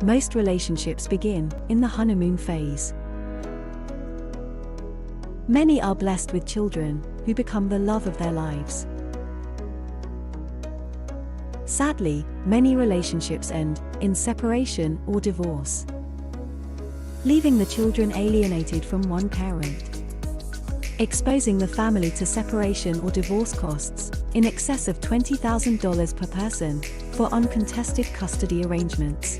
most relationships begin in the honeymoon phase. Many are blessed with children who become the love of their lives. Sadly, many relationships end in separation or divorce, leaving the children alienated from one parent, exposing the family to separation or divorce costs in excess of $20,000 per person for uncontested custody arrangements,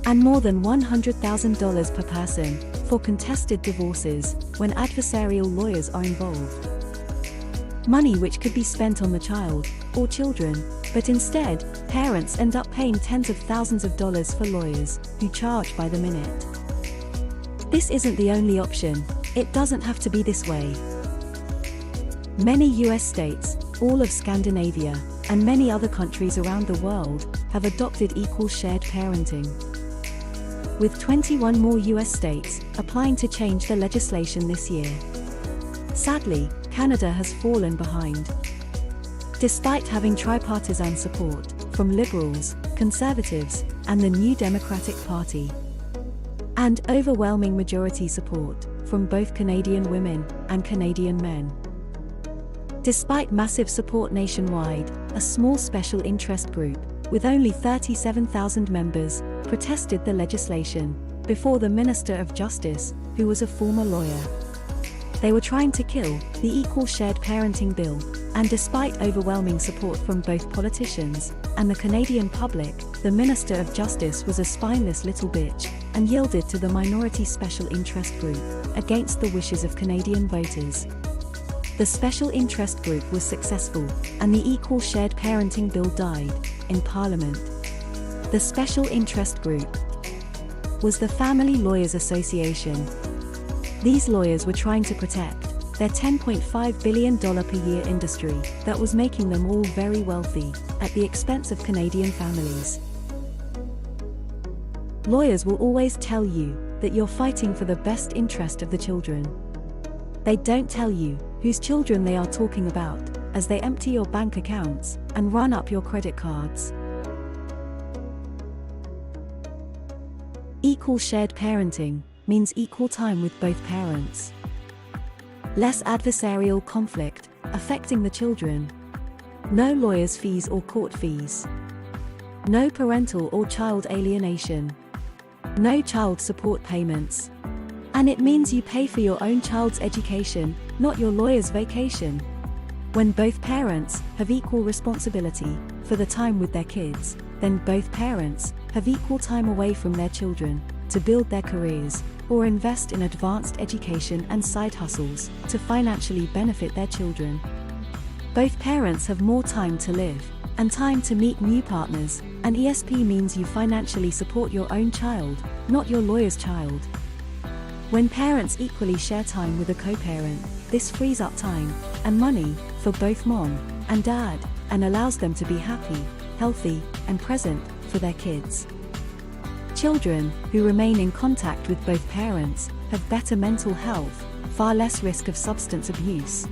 and more than $100,000 per person for contested divorces when adversarial lawyers are involved. Money which could be spent on the child or children, but instead, parents end up paying tens of thousands of dollars for lawyers who charge by the minute. This isn't the only option. It doesn't have to be this way. Many US states, all of Scandinavia, and many other countries around the world have adopted equal shared parenting, with 21 more US states applying to change the legislation this year. Sadly, Canada has fallen behind. Despite having tripartisan support from Liberals, Conservatives, and the New Democratic Party, and overwhelming majority support from both Canadian women and Canadian men. Despite massive support nationwide, a small special interest group, with only 37,000 members, protested the legislation before the Minister of Justice, who was a former lawyer. They were trying to kill the Equal Shared Parenting Bill, and despite overwhelming support from both politicians and the Canadian public, the Minister of Justice was a spineless little bitch and yielded to the minority special interest group against the wishes of Canadian voters. The special interest group was successful, and the Equal Shared Parenting Bill died in Parliament. The special interest group was the Family Lawyers Association. These lawyers were trying to protect their $10.5 billion per year industry that was making them all very wealthy at the expense of Canadian families. Lawyers will always tell you that you're fighting for the best interest of the children. They don't tell you whose children they are talking about as they empty your bank accounts and run up your credit cards. Equal shared parenting means equal time with both parents, less adversarial conflict affecting the children, no lawyers' fees or court fees, no parental or child alienation, no child support payments. And it means you pay for your own child's education, not your lawyer's vacation. When both parents have equal responsibility for the time with their kids, then both parents have equal time away from their children to build their careers or invest in advanced education and side hustles to financially benefit their children. Both parents have more time to live and time to meet new partners, and ESP means you financially support your own child, not your lawyer's child. When parents equally share time with a co-parent, this frees up time and money for both mom and dad and allows them to be happy, healthy, and present for their kids. Children who remain in contact with both parents have better mental health, far less risk of substance abuse,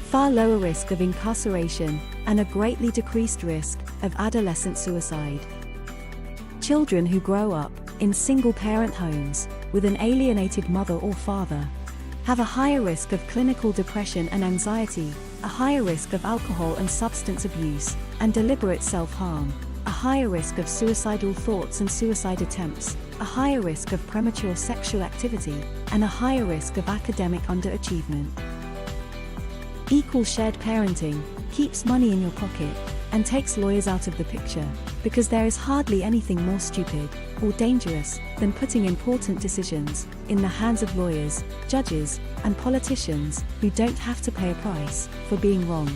far lower risk of incarceration, and a greatly decreased risk of adolescent suicide. Children who grow up in single-parent homes with an alienated mother or father have a higher risk of clinical depression and anxiety, a higher risk of alcohol and substance abuse, and deliberate self-harm, a higher risk of suicidal thoughts and suicide attempts, a higher risk of premature sexual activity, and a higher risk of academic underachievement. Equal shared parenting keeps money in your pocket and takes lawyers out of the picture, because there is hardly anything more stupid or dangerous than putting important decisions in the hands of lawyers, judges, and politicians who don't have to pay a price for being wrong.